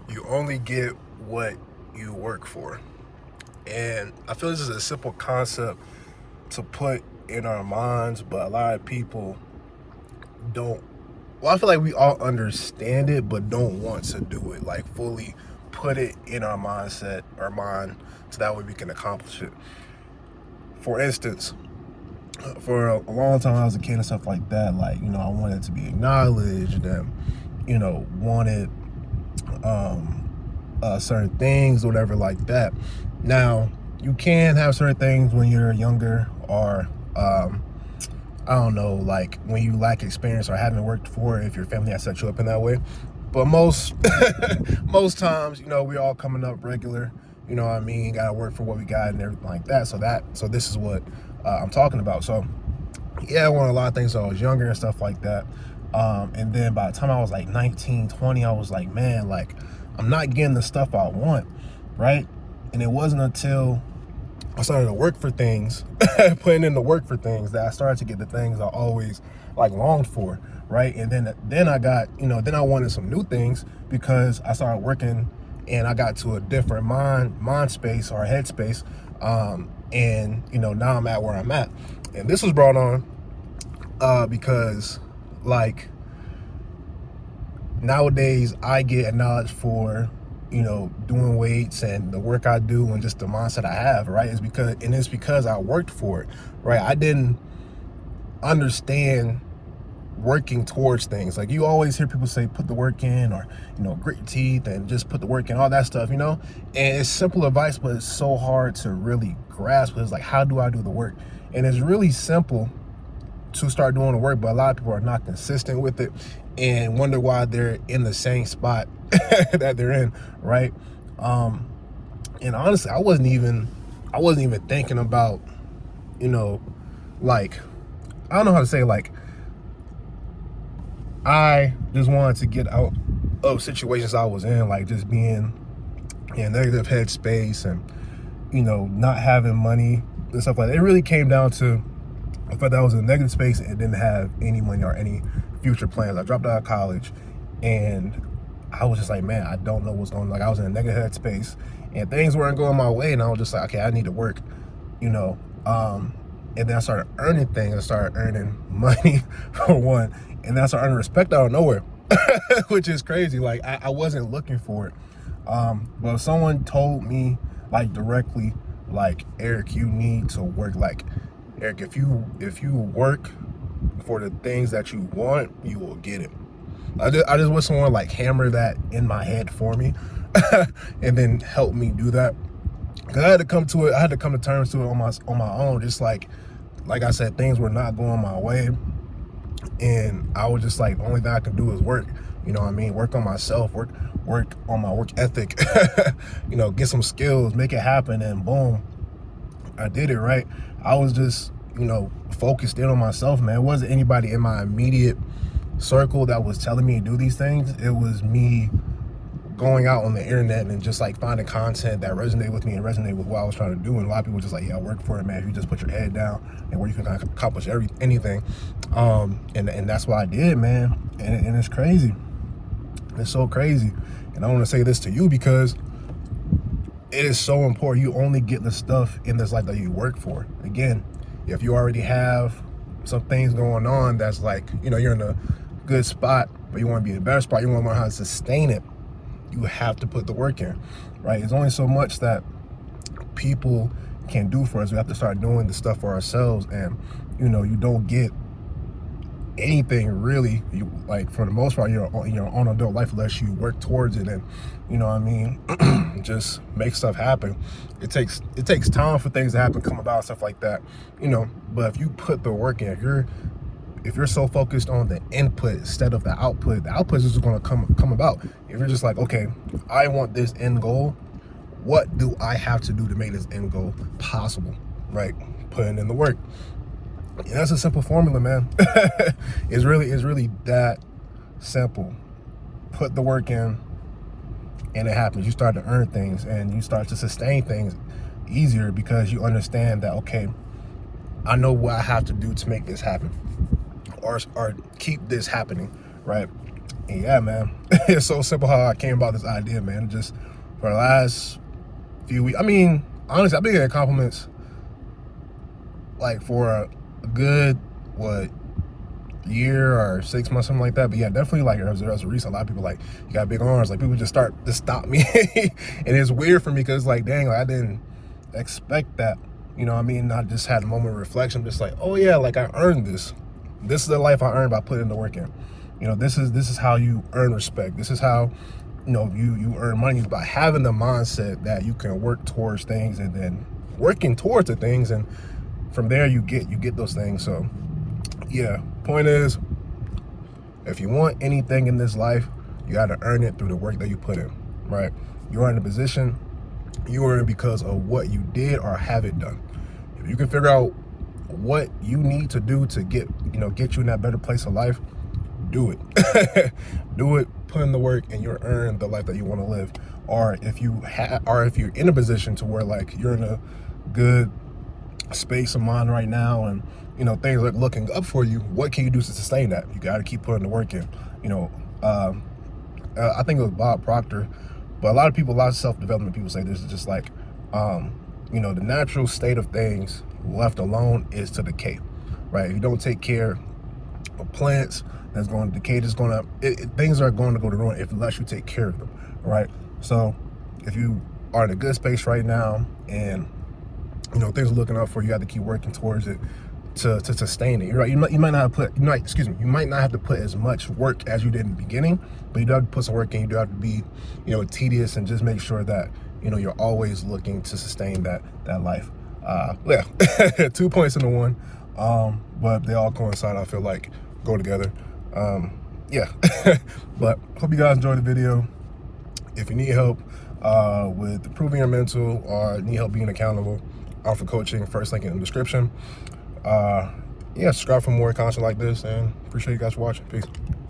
You only get what you work for. And I feel this is a simple concept to put in our minds, but a lot of people don't. Well, I feel like we all understand it, but don't want to do it, like fully put it in our mindset, our mind, so that way we can accomplish it. For instance, for a long time I was a kid and stuff like that, like, I wanted to be acknowledged and, wanted certain things, whatever, like that. Now, you can have certain things when you're younger, or I don't know, like when you lack experience or haven't worked for it, if your family has set you up in that way. But most most times, we all coming up regular. You know what I mean? Got to work for what we got and everything like that. So this is what I'm talking about. So yeah, I wanted a lot of things when I was younger and stuff like that. And then by the time I was like 19, 20, I was like, man, like I'm not getting the stuff I want, right? And it wasn't until I started to work for things, putting in the work for things, that I started to get the things I always like longed for, right? And then I got, then I wanted some new things because I started working and I got to a different mind space or head space. And now I'm at where I'm at. And this was brought on because like nowadays I get acknowledged for doing weights and the work I do and just the mindset I have, right? It's because I worked for it, right? I didn't understand working towards things. Like, you always hear people say put the work in, or grit your teeth and just put the work in, all that stuff, and it's simple advice, but it's so hard to really grasp. It's like, how do I do the work? And it's really simple to start doing the work, but a lot of people are not consistent with it and wonder why they're in the same spot that they're in, right? And honestly, I wasn't even thinking about, like, I don't know how to say, like, I just wanted to get out of situations I was in, like just being in a negative headspace and not having money and stuff like that. It really came down to the fact that I was in a negative space and didn't have any money or any future plans. I dropped out of college and I was just like, man, I don't know what's going on. Like, I was in a negative headspace and things weren't going my way, and I was just like, okay, I need to work, and then I started earning things. I started earning money for one, and then I started earning respect out of nowhere, which is crazy. Like, I wasn't looking for it, but if someone told me, like, directly, like, Eric, you need to work. Like, Eric, if you work for the things that you want, you will get it. I just want someone like hammer that in my head for me, and then help me do that. Cause I had to come to it. I had to come to terms to it on my own. Just like I said, things were not going my way, and I was just like, the only thing I can do is work. You know what I mean? Work on myself. Work on my work ethic. Get some skills, make it happen, and boom, I did it, right? I was just focused in on myself, man. It wasn't anybody in my immediate circle that was telling me to do these things. It was me going out on the internet and just like finding content that resonated with me and resonated with what I was trying to do. And a lot of people were just like, yeah, work for it, man. If you just put your head down and where you can accomplish anything. And that's what I did, man. And it's crazy. It's so crazy. And I want to say this to you because it is so important. You only get the stuff in this life that you work for. Again, if you already have some things going on that's like, you're in a good spot, but you want to be in a better spot, you want to learn how to sustain it, you have to put the work in, right? There's only so much that people can do for us. We have to start doing the stuff for ourselves, and you don't get anything really, like, for the most part, your own adult life, unless you work towards it and just make stuff happen. It takes time for things to happen, come about, stuff like that, but if you put the work in, if you're so focused on the input instead of the output is just going to come about. If you're just like, okay, I want this end goal, what do I have to do to make this end goal possible, right? Putting in the work. And that's a simple formula, man. It's really that simple. Put the work in and it happens. You start to earn things and you start to sustain things easier because you understand that, okay, I know what I have to do to make this happen or keep this happening, right? And yeah, man, it's so simple how I came about this idea, man. Just for the last few weeks, I mean, honestly, I've been getting compliments like for a good, what, year or 6 months, something like that. But yeah, definitely like as a recent, a lot of people like, you got big arms. Like people just stop me. And it's weird for me because like, dang, like I didn't expect that. You know what I mean? I just had a moment of reflection, just like, oh yeah, like I earned this. This is the life I earned by putting the work in. You know, this is how you earn respect. This is how, you know, you earn money, by having the mindset that you can work towards things, and then working towards the things, and from there you get those things. So yeah, point is, if you want anything in this life, you got to earn it through the work that you put in, right? You are in a position, you earn it because of what you did or have it done. If you can figure out what you need to do to get you in that better place of life, do it. Do it, put in the work, and you'll earn the life that you want to live. Or if you're in a position to where like you're in a good space of mind right now, and you know things are looking up for you, what can you do to sustain that? You got to keep putting the work in. You know, I think it was Bob Proctor, but a lot of self-development people say this is just like, you know, the natural state of things left alone is to decay, right? If you don't take care of plants, that's going to decay. Things are going to go to ruin unless you take care of them, right? So if you are in a good space right now, and you know things are looking up for you, you have to keep working towards it to sustain it. You're right. You might not have to put as much work as you did in the beginning, but you do have to put some work in. You do have to be, you know, tedious, and just make sure that you know you're always looking to sustain that life. Yeah, 2 points into one, but they all coincide. I feel like go together. Yeah, but hope you guys enjoyed the video. If you need help with improving your mental, or need help being accountable, offer coaching, first link in the description. Yeah, subscribe for more content like this, and appreciate you guys for watching. Peace.